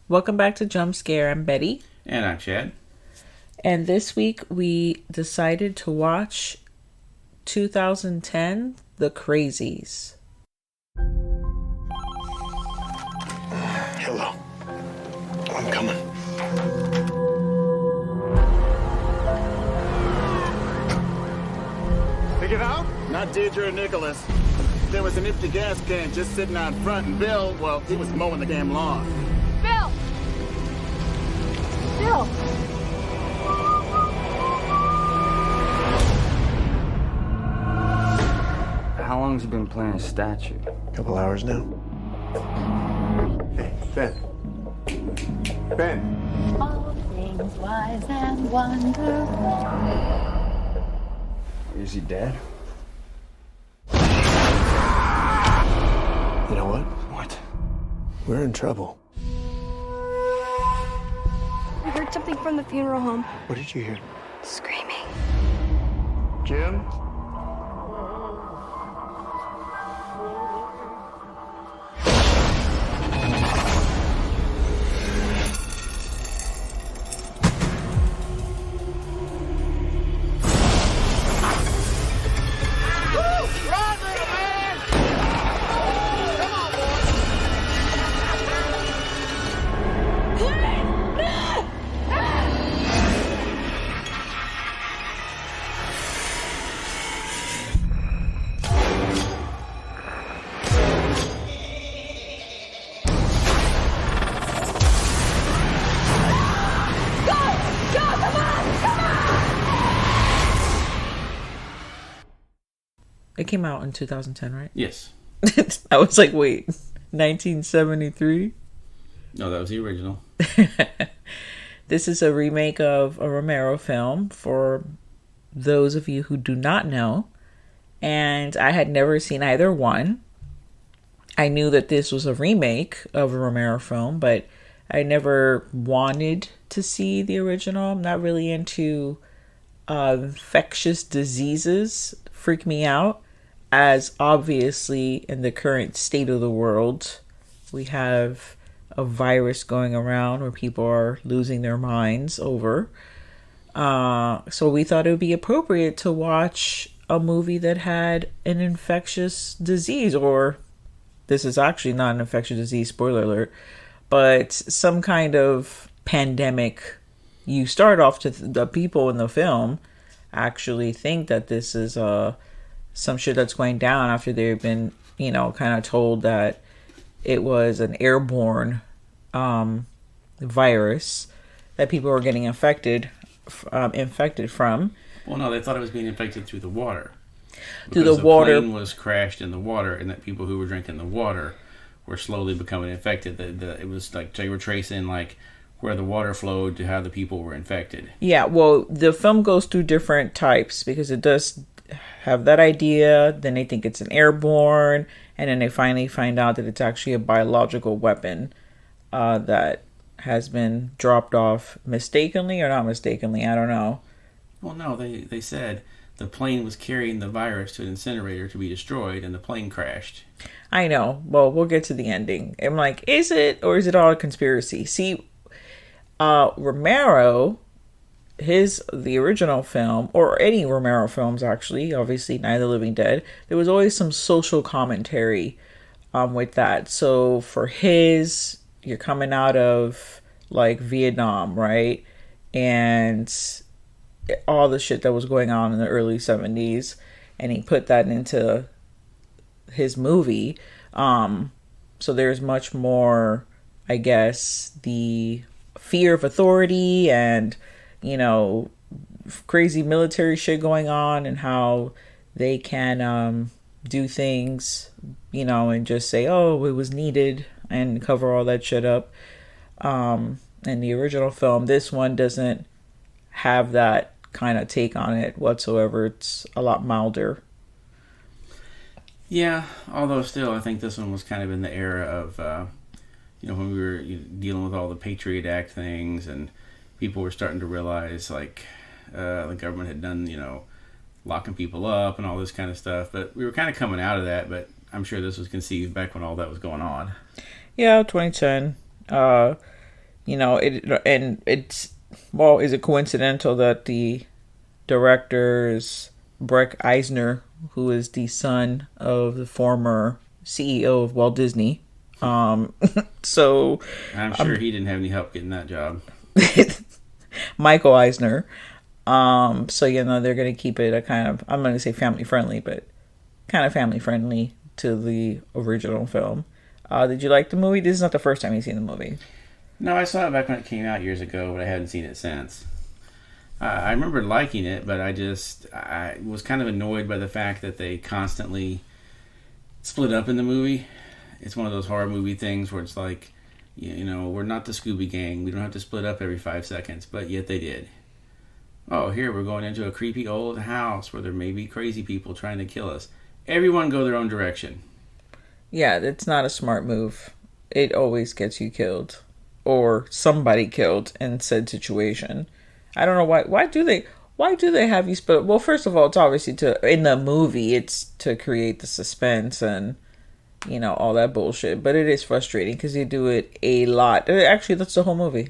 Welcome back to Jump Scare. I'm Betty. And I'm Chad. And this week we decided to watch 2010, The Crazies. Hello. I'm coming. Figured out? Not Deidre or Nicholas. There was an empty gas can just sitting out front, and Bill, well, he was mowing the damn lawn. Bill! Bill! How long has he been playing a statue? Couple hours now. Hey, Ben. Ben. All things wise and wonderful. Is he dead? You know what? What? We're in trouble. I heard something from the funeral home. What did you hear? Screaming. Jim? It came out in 2010, right? Yes. I was like, wait, 1973? No, that was the original. This is a remake of a Romero film for those of you who do not know. And I had never seen either one. I knew that this was a remake of a Romero film, but I never wanted to see the original. I'm not really into infectious diseases. Freak me out. As obviously in the current state of the world, we have a virus going around where people are losing their minds over. So we thought it would be appropriate to watch a movie that had an infectious disease, or this is actually not an infectious disease, spoiler alert, but some kind of pandemic. You start off to the people in the film actually think that this is some shit that's going down after they've been, kind of told that it was an airborne virus that people were getting infected from. Well, no, they thought it was being infected through the water. Through the water. The plane was crashed in the water, and that people who were drinking the water were slowly becoming infected. It was like they were tracing like where the water flowed to how the people were infected. Yeah, well, the film goes through different types because it does have that idea, then they think it's an airborne, and then they finally find out that it's actually a biological weapon that has been dropped off mistakenly or not mistakenly, I don't know. Well, no, they said the plane was carrying the virus to an incinerator to be destroyed, and the plane crashed. I know. Well, we'll get to the ending. I'm like, is it, or is it all a conspiracy? See, Romero, the original film, or any Romero films actually, obviously Night of the Living Dead, there was always some social commentary with that. So for you're coming out of like Vietnam, right? And all the shit that was going on in the early 70s, and he put that into his movie. So there's much more, I guess, the fear of authority and crazy military shit going on, and how they can do things, and just say, oh, it was needed, and cover all that shit up. In the original film, this one doesn't have that kind of take on it whatsoever. It's a lot milder. Yeah, although still, I think this one was kind of in the era of, when we were dealing with all the Patriot Act things, and people were starting to realize, like, the government had done, locking people up and all this kind of stuff. But we were kind of coming out of that, but I'm sure this was conceived back when all that was going on. Yeah, 2010. Is it coincidental that the director's Breck Eisner, who is the son of the former CEO of Walt Disney, so I'm sure he didn't have any help getting that job. Michael Eisner. They're going to keep it a kind of, I'm going to say family friendly, but kind of family friendly to the original film. Did you like the movie? This is not the first time you've seen the movie. No, I saw it back when it came out years ago, but I hadn't seen it since. I remember liking it, but I was kind of annoyed by the fact that they constantly split up in the movie. It's one of those horror movie things where it's like, we're not the Scooby Gang. We don't have to split up every 5 seconds, but yet they did. Oh, here we're going into a creepy old house where there may be crazy people trying to kill us. Everyone go their own direction. Yeah, it's not a smart move. It always gets you killed. Or somebody killed in said situation. I don't know why. Why do they have you split? Well, first of all, it's obviously in the movie, it's to create the suspense and all that bullshit. But it is frustrating because they do it a lot. Actually, that's the whole movie.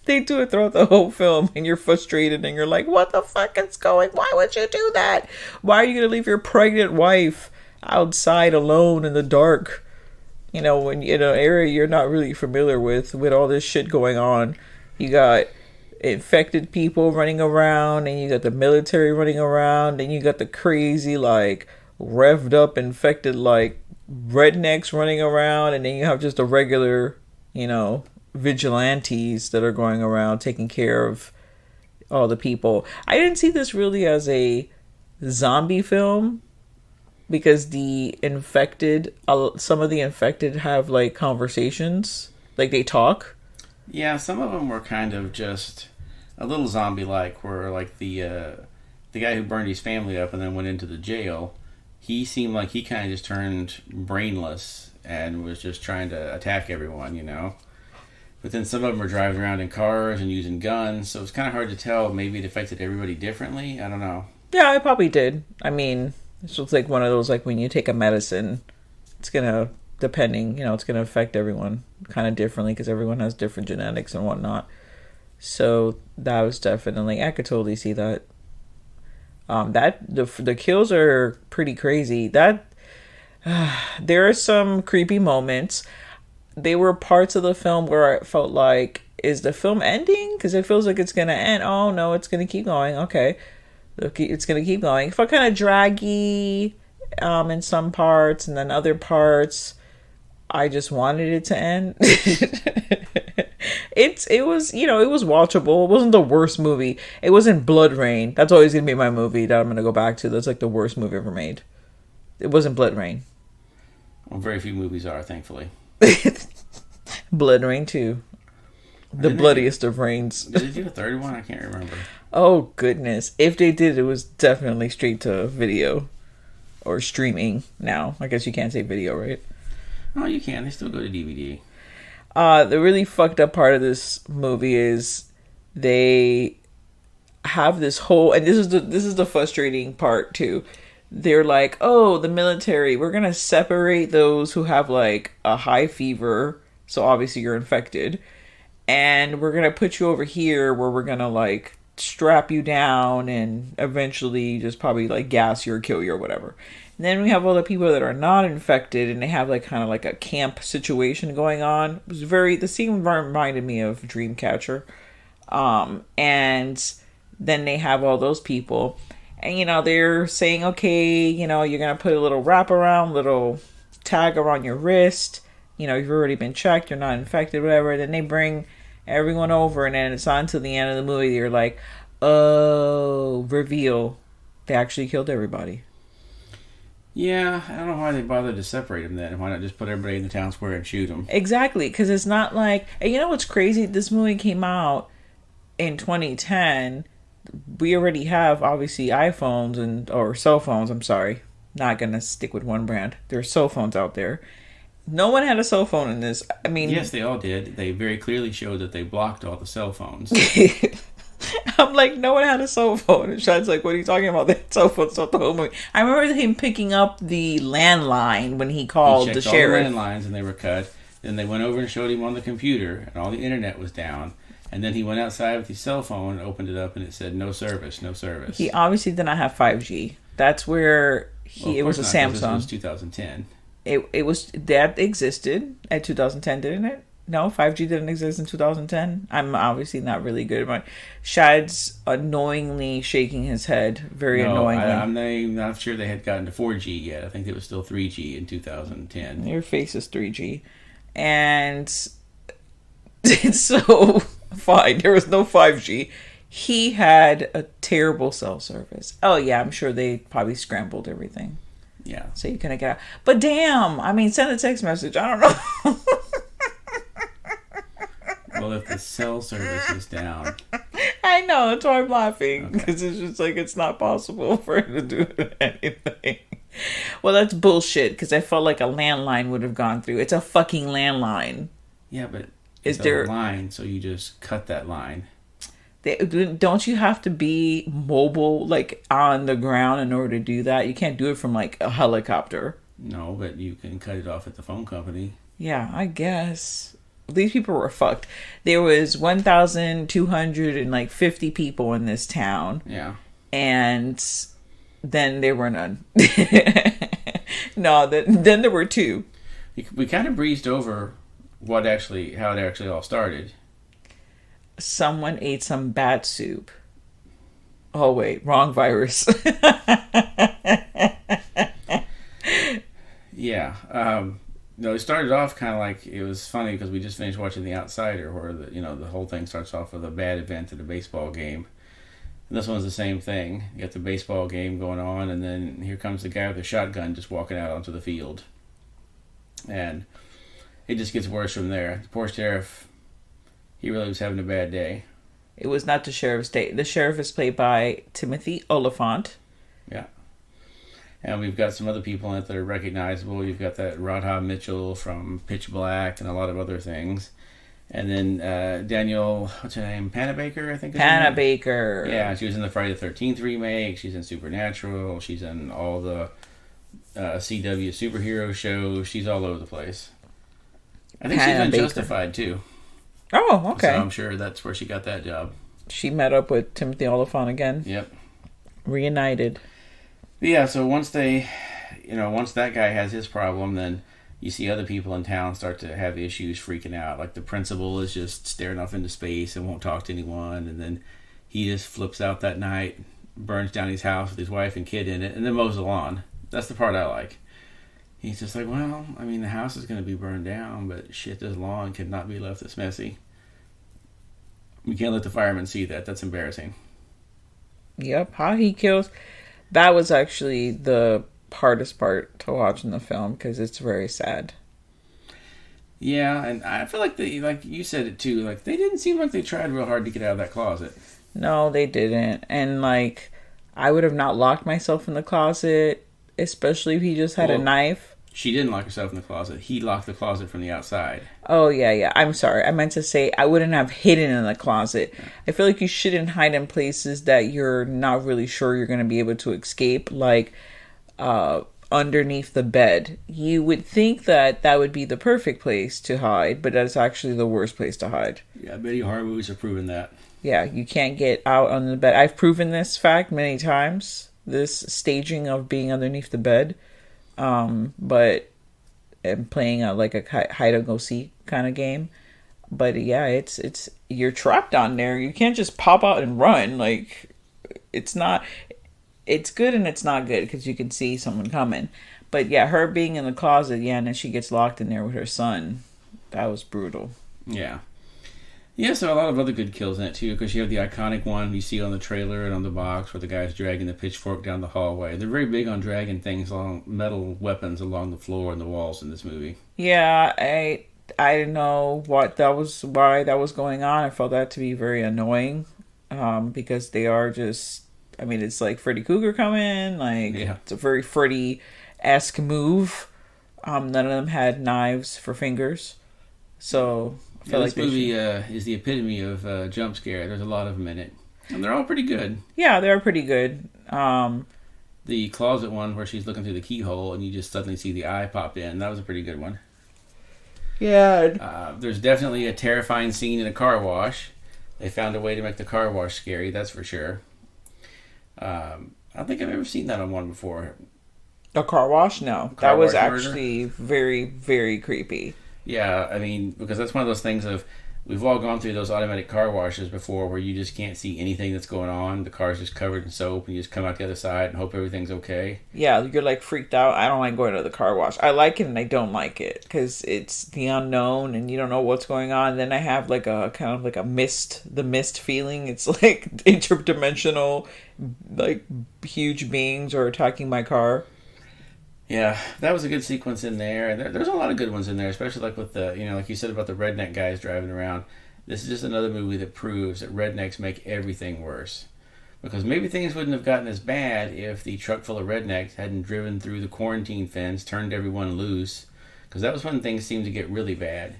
They do it throughout the whole film, and you're frustrated, and you're like, "What the fuck is going? Why would you do that? Why are you gonna leave your pregnant wife outside alone in the dark?" When in an area you're not really familiar with all this shit going on. You got infected people running around, and you got the military running around, and you got the crazy, like, revved up, infected, like, rednecks running around, and then you have just the regular, vigilantes that are going around taking care of all the people. I didn't see this really as a zombie film, because the infected, some of the infected have like conversations, like they talk. Yeah, some of them were kind of just a little zombie-like, where like the guy who burned his family up and then went into the jail, he seemed like he kind of just turned brainless and was just trying to attack everyone, But then some of them were driving around in cars and using guns, so it's kind of hard to tell. Maybe it affected everybody differently. I don't know. Yeah, it probably did. I mean, it's just like one of those, like when you take a medicine, it's gonna, depending, it's gonna affect everyone kind of differently because everyone has different genetics and whatnot. So that was definitely, I could totally see that. The kills are pretty crazy. There are some creepy moments. They were parts of the film where I felt like, is the film ending? Because it feels like it's gonna end. Oh no, it's gonna keep going. Okay. It's going to keep going. It felt kind of draggy in some parts, and then other parts I just wanted it to end. It was watchable. It wasn't the worst movie. It wasn't Blood Rain. That's always going to be my movie that I'm going to go back to. That's like the worst movie ever made. It wasn't Blood Rain. Well, very few movies are, thankfully. Blood Rain 2. The bloodiest of rains. Did they do a third one? I can't remember. Oh, goodness. If they did, it was definitely straight to video. Or streaming now. I guess you can't say video, right? Oh, you can. They still go to DVD. The really fucked up part of this movie is they have this whole... And this is the frustrating part, too. They're like, oh, the military, we're going to separate those who have, like, a high fever. So, obviously, you're infected. And we're going to put you over here where we're going to, like, strap you down and eventually just probably, like, gas you or kill you or whatever. And then we have all the people that are not infected and they have, like, kind of like a camp situation going on. It was the scene reminded me of Dreamcatcher. And then they have all those people. And, they're saying, okay, you're going to put a little wraparound, little tag around your wrist. You've already been checked, you're not infected, whatever. Then they bring everyone over, and then it's on to the end of the movie. You're like, oh, reveal. They actually killed everybody. Yeah, I don't know why they bothered to separate them then. Why not just put everybody in the town square and shoot them? Exactly, because it's not like... And you know what's crazy? This movie came out in 2010. We already have, obviously, iPhones or cell phones, I'm sorry. Not going to stick with one brand. There are cell phones out there. No one had a cell phone in this. I mean... Yes, they all did. They very clearly showed that they blocked all the cell phones. I'm like, no one had a cell phone. And Shad's like, what are you talking about? The cell phone's not the whole movie. I remember him picking up the landline when he called the sheriff. All the landlines and they were cut. Then they went over and showed him on the computer, and all the internet was down. And then he went outside with his cell phone and opened it up, and it said, no service, no service. He obviously did not have 5G. That's where it was a Samsung. This was 2010. That existed at 2010, didn't it? No, 5G didn't exist in 2010. I'm obviously not really good at my... Shad's annoyingly shaking his head. Very annoyingly. I'm not sure they had gotten to 4G yet. I think it was still 3G in 2010. Your face is 3G. And it's so fine. There was no 5G. He had a terrible cell service. Oh, yeah, I'm sure they probably scrambled everything. Yeah. So you couldn't get out. But damn, I mean, send a text message. I don't know. Well, if the cell service is down... I know, that's why I'm laughing. Because it's just like, it's not possible for him to do anything. Well, that's bullshit, because I felt like a landline would have gone through. It's a fucking landline. Yeah, but is it's there a line, so you just cut that line. Don't you have to be mobile, like, on the ground in order to do that? You can't do it from, like, a helicopter. No, but you can cut it off at the phone company. Yeah, I guess. These people were fucked. There was 1,250 people in this town. Yeah. And then there were none. No, then there were two. We kind of breezed over how it actually all started. Someone ate some bat soup. Oh, wait. Wrong virus. Yeah. No, it started off kind of like, it was funny because we just finished watching The Outsider, where the whole thing starts off with a bad event at a baseball game. And this one's the same thing. You got the baseball game going on, and then here comes the guy with a shotgun just walking out onto the field. And it just gets worse from there. The poor sheriff, he really was having a bad day. It was not the sheriff's day. The sheriff is played by Timothy Oliphant. Yeah. And we've got some other people in it that are recognizable. You've got that Radha Mitchell from Pitch Black and a lot of other things. And then Daniel, what's her name? Panabaker, I think. Panabaker. Yeah, she was in the Friday the 13th remake. She's in Supernatural. She's in all the CW superhero shows. She's all over the place. I think she's in Justified, too. Oh, okay. So I'm sure that's where she got that job. She met up with Timothy Oliphant again. Yep. Reunited. Yeah, so once that guy has his problem, then you see other people in town start to have issues, freaking out. Like the principal is just staring off into space and won't talk to anyone, and then he just flips out that night, burns down his house with his wife and kid in it, and then mows the lawn. That's the part I like. He's just like, well, I mean, the house is going to be burned down, but shit, this lawn cannot be left this messy. We can't let the firemen see that. That's embarrassing. Yep, how he kills... That was actually the hardest part to watch in the film because it's very sad. Yeah, and I feel like like you said it too, like they didn't seem like they tried real hard to get out of that closet. No, they didn't. And like, I would have not locked myself in the closet, especially if he just had a knife. She didn't lock herself in the closet. He locked the closet from the outside. Oh, yeah. I'm sorry. I meant to say I wouldn't have hidden in the closet. Yeah. I feel like you shouldn't hide in places that you're not really sure you're going to be able to escape, like underneath the bed. You would think that would be the perfect place to hide, but that's actually the worst place to hide. Yeah, many horror movies have proven that. Yeah, you can't get out under the bed. I've proven this fact many times, this staging of being underneath the bed. But I'm playing a hide and go seek kind of game. But yeah, it's you're trapped on there. You can't just pop out and run. Like, it's good and it's not good because you can see someone coming. But yeah, her being in the closet, yeah, and then she gets locked in there with her son. That was brutal. Yeah. Yeah, so a lot of other good kills in it, too, because you have the iconic one you see on the trailer and on the box where the guy's dragging the pitchfork down the hallway. They're very big on dragging things along, metal weapons along the floor and the walls in this movie. Yeah, I didn't know why that was going on. I felt that to be very annoying because they are just, I mean, it's like Freddy Krueger coming, like, yeah. It's a very Freddy-esque move. None of them had knives for fingers, so... This movie is the epitome of jump scare. There's a lot of them in it. And they're all pretty good. Yeah, they're pretty good. The closet one where she's looking through the keyhole and you just suddenly see the eye pop in. That was a pretty good one. God. There's definitely a terrifying scene in a car wash. They found a way to make the car wash scary, that's for sure. I don't think I've ever seen that on one before. A car wash? No. Car That was wash murder? actually very, very creepy. Yeah, I mean, because that's one of those things of, we've all gone through those automatic car washes before where you just can't see anything that's going on. The car's just covered in soap and you just come out the other side and hope everything's okay. Yeah, you're like freaked out. I don't like going to the car wash. I like it and I don't like it because it's the unknown and you don't know what's going on. Then I have like a kind of like the mist feeling. It's like interdimensional, like huge beings are attacking my car. Yeah, that was a good sequence in there. And there's a lot of good ones in there, especially like with the, like you said about the redneck guys driving around. This is just another movie that proves that rednecks make everything worse. Because maybe things wouldn't have gotten as bad if the truck full of rednecks hadn't driven through the quarantine fence, turned everyone loose. Because that was when things seemed to get really bad.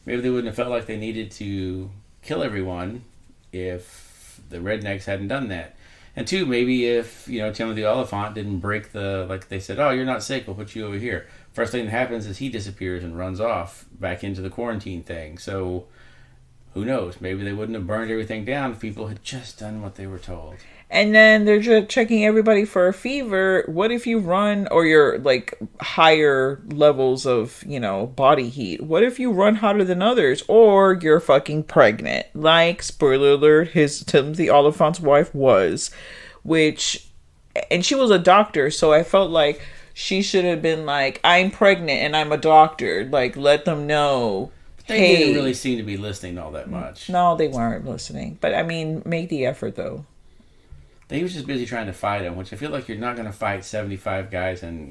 Maybe they wouldn't have felt like they needed to kill everyone if the rednecks hadn't done that. And two, maybe if, Timothy Oliphant didn't break like they said, oh, you're not sick, we'll put you over here. First thing that happens is he disappears and runs off back into the quarantine thing. So, who knows? Maybe they wouldn't have burned everything down if people had just done what they were told. And then they're just checking everybody for a fever. What if you run, or you're like higher levels of, body heat? What if you run hotter than others? Or you're fucking pregnant? Like, spoiler alert, Timothy Oliphant's wife was. And she was a doctor, so I felt like she should have been like, I'm pregnant and I'm a doctor. Like, let them know. They didn't really seem to be listening all that much. No, they weren't listening. But, I mean, make the effort, though. He was just busy trying to fight him, which I feel like you're not going to fight 75 guys in,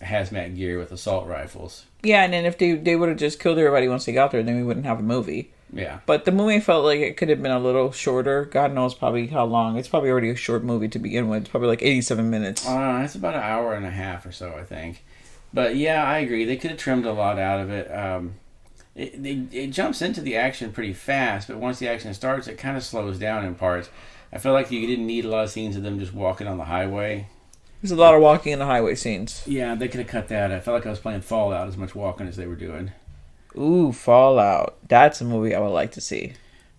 hazmat gear with assault rifles. Yeah, and then if they would have just killed everybody once they got there, then we wouldn't have a movie. Yeah. But the movie felt like it could have been a little shorter. God knows probably how long. It's probably already a short movie to begin with. It's probably like 87 minutes. It's about an hour and a half or so, I think. But yeah, I agree. They could have trimmed a lot out of it. It jumps into the action pretty fast, but once the action starts, it kind of slows down in parts. I feel like you didn't need a lot of scenes of them just walking on the highway. There's a lot of walking in the highway scenes. Yeah, they could have cut that. I felt like I was playing Fallout as much walking as they were doing. Ooh, Fallout. That's a movie I would like to see.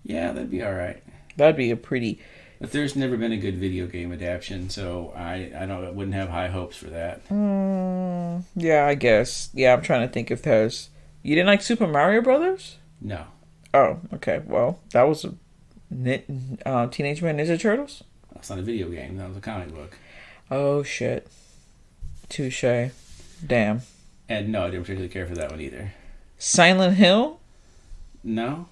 Yeah, that'd be alright. That'd be a pretty... But there's never been a good video game adaptation, so I wouldn't have high hopes for that. Yeah, I guess. Yeah, I'm trying to think if there's... You didn't like Super Mario Brothers? No. Oh, okay. Well, that was Teenage Mutant Ninja Turtles? That's not a video game. That was a comic book. Oh, shit. Touche. Damn. And no, I didn't particularly care for that one either. Silent Hill? No.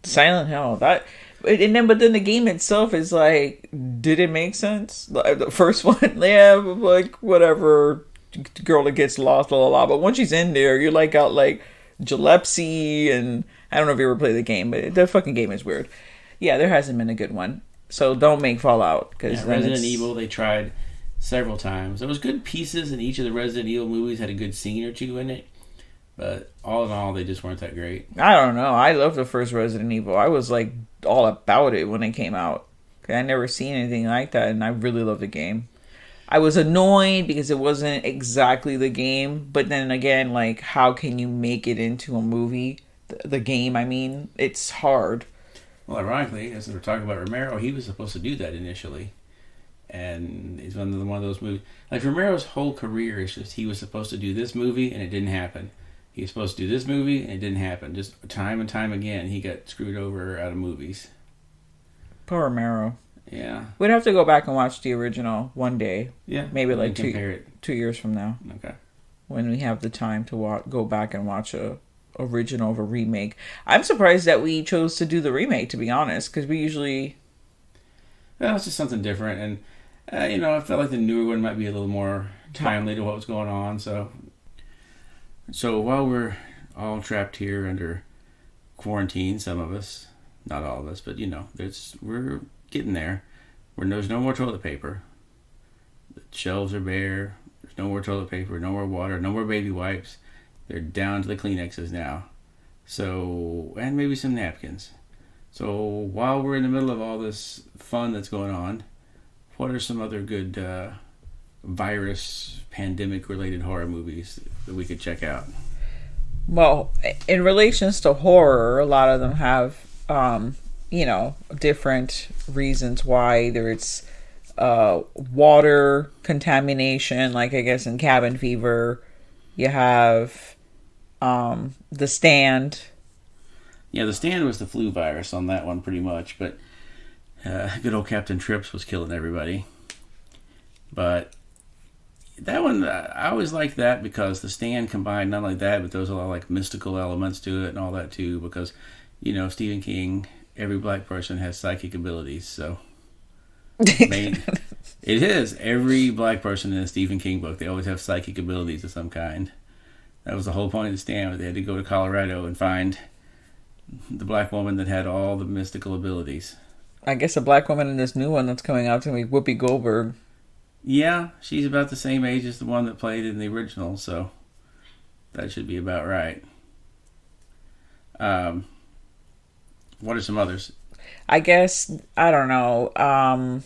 Silent Hill. But then the game itself is like, did it make sense? Like, the first one, yeah, like, whatever. Girl that gets lost, blah, blah, blah. But once she's in there, you're like, got like Gillespie, and I don't know if you ever played the game, but the fucking game is weird. Yeah, there hasn't been a good one. So don't make Fallout. Cause Resident Evil, they tried several times. There was good pieces in each of the Resident Evil movies, had a good scene or two in it. But all in all, they just weren't that great. I don't know. I love the first Resident Evil. I was like all about it when it came out. I never seen anything like that, and I really love the game. I was annoyed because it wasn't exactly the game, but then again, like, how can you make it into a movie? The game, I mean, it's hard. Well, ironically, as we're talking about Romero, he was supposed to do that initially. And it's one of those movies. Like, Romero's whole career is just he was supposed to do this movie and it didn't happen. He was supposed to do this movie and it didn't happen. Just time and time again, he got screwed over out of movies. Poor Romero. Yeah. We'd have to go back and watch the original one day. Yeah. Maybe like 2 years from now. Okay. When we have the time to go back and watch a original of a remake. I'm surprised that we chose to do the remake, to be honest, because we usually... Well, it's just something different. And, I felt like the newer one might be a little more timely to what was going on. So while we're all trapped here under quarantine, some of us, not all of us, but, we're getting there. There's no more toilet paper. The shelves are bare. There's no more toilet paper, no more water, no more baby wipes. They're down to the Kleenexes now. So, and maybe some napkins. So while we're in the middle of all this fun that's going on, what are some other good virus, pandemic-related horror movies that we could check out? Well, in relations to horror, a lot of them have, different reasons why. Either it's water contamination, like I guess in Cabin Fever, you have The Stand. Yeah, The Stand was the flu virus on that one pretty much, but good old Captain Trips was killing everybody. But that one, I always liked that because The Stand combined not only that, but there was a lot of like mystical elements to it and all that too. Because, Stephen King, every black person has psychic abilities. So, it is every black person in a Stephen King book. They always have psychic abilities of some kind. That was the whole point of The Stand. They had to go to Colorado and find the black woman that had all the mystical abilities. I guess a black woman in this new one that's coming out to me, Whoopi Goldberg. Yeah, she's about the same age as the one that played in the original, so that should be about right. What are some others? I guess, I don't know.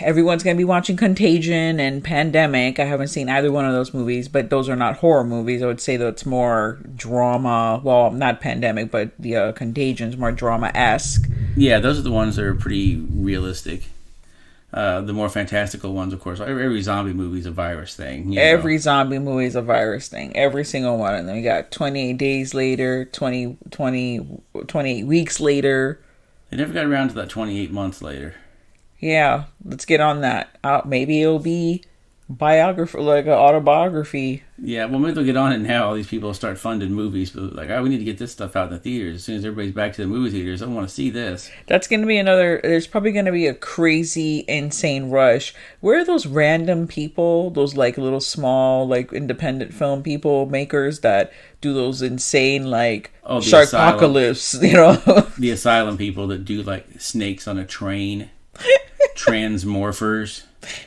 Everyone's going to be watching Contagion and Pandemic. I haven't seen either one of those movies, but those are not horror movies. I would say that it's more drama. Well, not Pandemic, but the Contagion's more drama-esque. Yeah, those are the ones that are pretty realistic. The more fantastical ones, of course. Every zombie movie is a virus thing. Every zombie movie is a virus thing. Every single one of them. You got 28 days later, 28 weeks later. They never got around to that 28 months later. Yeah, let's get on that. Maybe it'll be biography, like an autobiography. Yeah, well, maybe they'll get on it now. All these people will start funding movies. But like, we need to get this stuff out in the theaters. As soon as everybody's back to the movie theaters, I want to see this. That's going to be there's probably going to be a crazy, insane rush. Where are those random people, those like little small, like independent film people, makers that do those insane, like, Sharkpocalypse, The asylum people that do like snakes on a train. Transmorphers.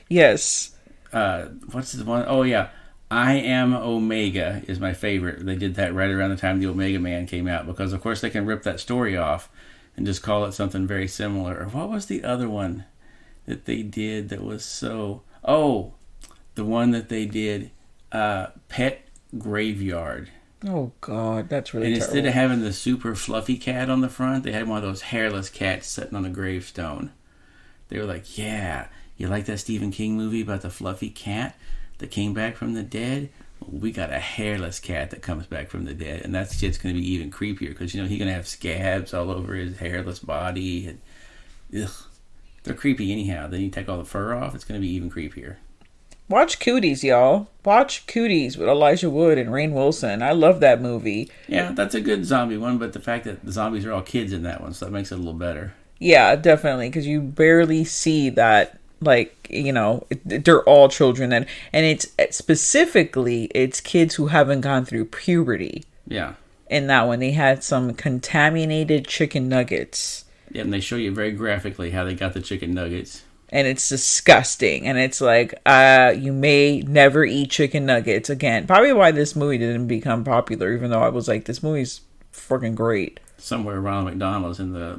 Yes. What's the one? Oh, yeah. I Am Omega is my favorite. They did that right around the time the Omega Man came out because, of course, they can rip that story off and just call it something very similar. Or what was the other one that they did that was so... Oh, the one that they did, Pet Graveyard. Oh, God, that's really terrible. terrible. Instead of having the super fluffy cat on the front, they had one of those hairless cats sitting on a gravestone. They were like, yeah, you like that Stephen King movie about the fluffy cat that came back from the dead? Well, we got a hairless cat that comes back from the dead. And that shit's going to be even creepier because, he's going to have scabs all over his hairless body. And, ugh, they're creepy anyhow. Then you take all the fur off, it's going to be even creepier. Watch Cooties, y'all. Watch Cooties with Elijah Wood and Rainn Wilson. I love that movie. Yeah, that's a good zombie one, but the fact that the zombies are all kids in that one, so that makes it a little better. Yeah, definitely, because you barely see that, like, they're all children, and it's specifically, it's kids who haven't gone through puberty. Yeah. In that one, they had some contaminated chicken nuggets. Yeah, and they show you very graphically how they got the chicken nuggets. And it's disgusting, and it's like, you may never eat chicken nuggets again. Probably why this movie didn't become popular, even though I was like, this movie's fucking great. Somewhere Ronald McDonald's in the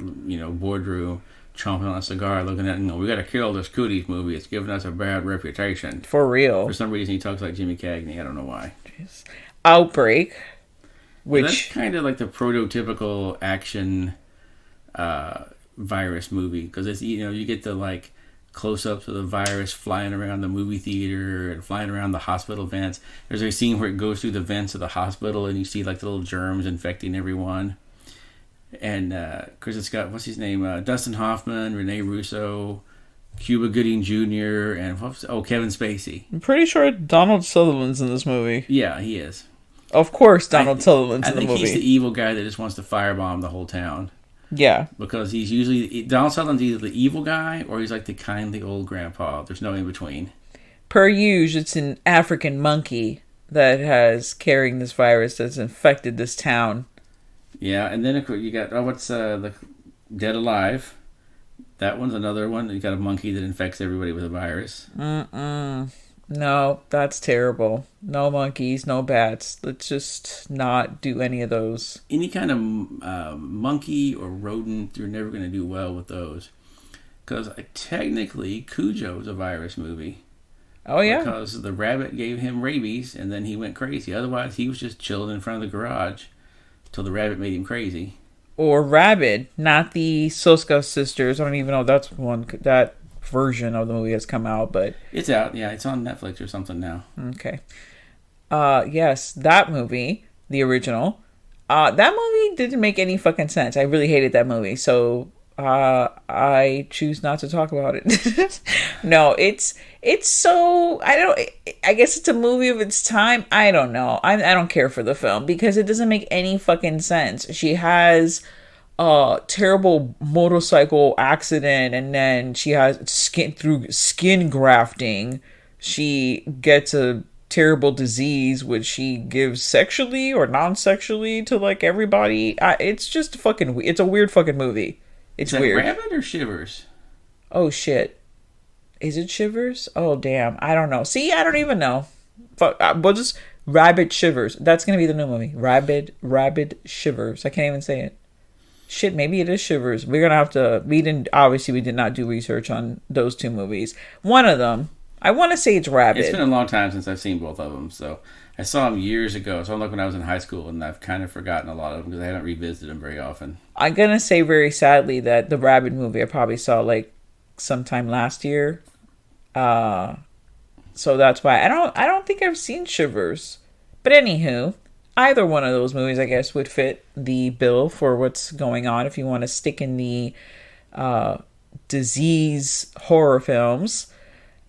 boardroom chomping on a cigar looking at we got to kill this Cooties movie. It's giving us a bad reputation. For real. For some reason he talks like Jimmy Cagney. I don't know why. Jeez. Outbreak. Which that's kind of like the prototypical action virus movie. Because it's you get the like close-ups of the virus flying around the movie theater and flying around the hospital vents. There's a scene where it goes through the vents of the hospital and you see like the little germs infecting everyone. And because it's got, what's his name? Dustin Hoffman, Rene Russo, Cuba Gooding Jr., and Kevin Spacey. I'm pretty sure Donald Sutherland's in this movie. Yeah, he is. Of course, Donald Sutherland's in the movie. I think he's the evil guy that just wants to firebomb the whole town. Yeah. Because he's usually, Donald Sutherland's either the evil guy or he's like the kindly old grandpa. There's no in between. Per usual, it's an African monkey that has carrying this virus that's infected this town. Yeah, and then you got, what's the Dead Alive? That one's another one. You got a monkey that infects everybody with a virus. No, that's terrible. No monkeys, no bats. Let's just not do any of those. Any kind of monkey or rodent, you're never going to do well with those. Because technically, Cujo's a virus movie. Oh, yeah. Because the rabbit gave him rabies, and then he went crazy. Otherwise, he was just chilling in front of the garage till the rabbit made him crazy. Or Rabid, not the Soska sisters. I don't even know if that's that version of the movie has come out, but It's out. Yeah, it's on Netflix or something now. okay. Yes, that movie, the original. That movie didn't make any fucking sense. I really hated that movie, so I choose not to talk about it. No, it's so I guess it's a movie of its time. I don't know. I don't care for the film because it doesn't make any fucking sense. She has a terrible motorcycle accident, and then she has skin grafting. She gets a terrible disease which she gives sexually or non-sexually to like everybody. It's just it's a weird fucking movie. It's Is that weird. Rabbit or Shivers? Oh shit. Is it Shivers? Oh damn. I don't know. See, I don't even know. Fuck, we'll just Rabbit Shivers. That's gonna be the new movie. Rabbit Shivers. I can't even say it. Shit, maybe it is Shivers. We're gonna have to. We did not do research on those two movies. One of them, I want to say it's Rabbit. It's been a long time since I've seen both of them, so I saw them years ago. So I'm like when I was in high school, and I've kind of forgotten a lot of them because I haven't revisited them very often. I'm gonna say very sadly that the Rabbit movie I probably saw like sometime last year. So that's why I don't think I've seen Shivers. But anywho, either one of those movies I guess would fit the bill for what's going on if you want to stick in the disease horror films.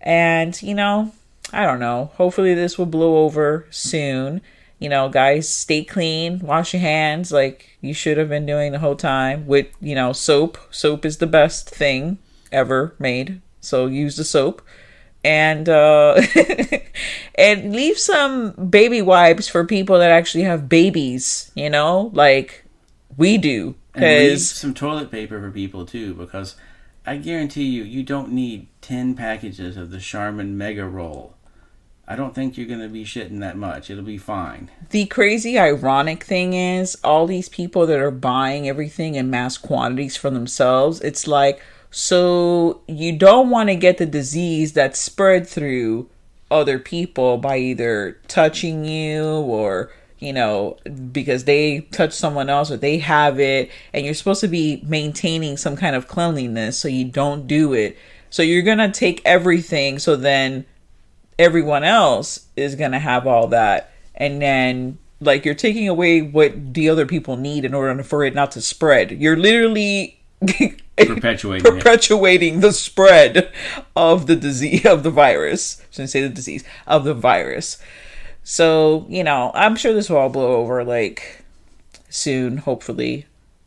And, you know, I don't know. Hopefully this will blow over soon. You know, guys, stay clean. Wash your hands like you should have been doing the whole time. With, you know, soap. Soap is the best thing ever made. So use the soap. And and leave some baby wipes for people that actually have babies, you know, like we do. And leave some toilet paper for people too, because I guarantee you don't need 10 packages of the Charmin Mega Roll. I don't think you're going to be shitting that much. It'll be fine. The crazy ironic thing is all these people that are buying everything in mass quantities for themselves, it's like, so you don't want to get the disease that's spread through other people by either touching you or, you know, because they touch someone else or they have it, and you're supposed to be maintaining some kind of cleanliness, so you don't do it. So you're going to take everything, so then everyone else is going to have all that. And then, like, you're taking away what the other people need in order for it not to spread. You're literally perpetuating the spread of the disease, of the virus. I shouldn't say the disease, of the virus. So, you know, I'm sure this will all blow over, like, soon, hopefully.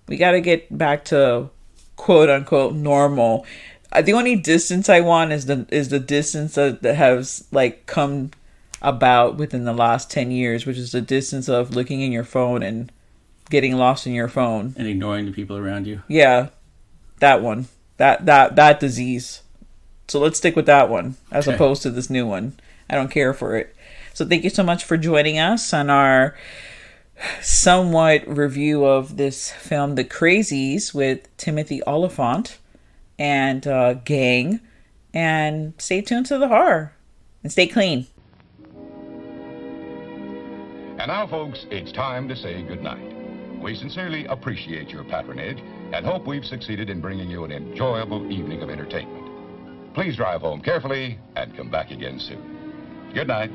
We got to get back to quote unquote normal. The only distance I want is the distance that has like come about within the last 10 years, which is the distance of looking in your phone and getting lost in your phone and ignoring the people around you. Yeah, that one, that disease. So let's stick with that one as opposed to this new one. I don't care for it. So thank you so much for joining us on our somewhat review of this film, The Crazies, with Timothy Oliphant and gang. And stay tuned to the horror and stay clean. And now, folks, it's time to say goodnight. We sincerely appreciate your patronage and hope we've succeeded in bringing you an enjoyable evening of entertainment. Please drive home carefully and come back again soon. Good night.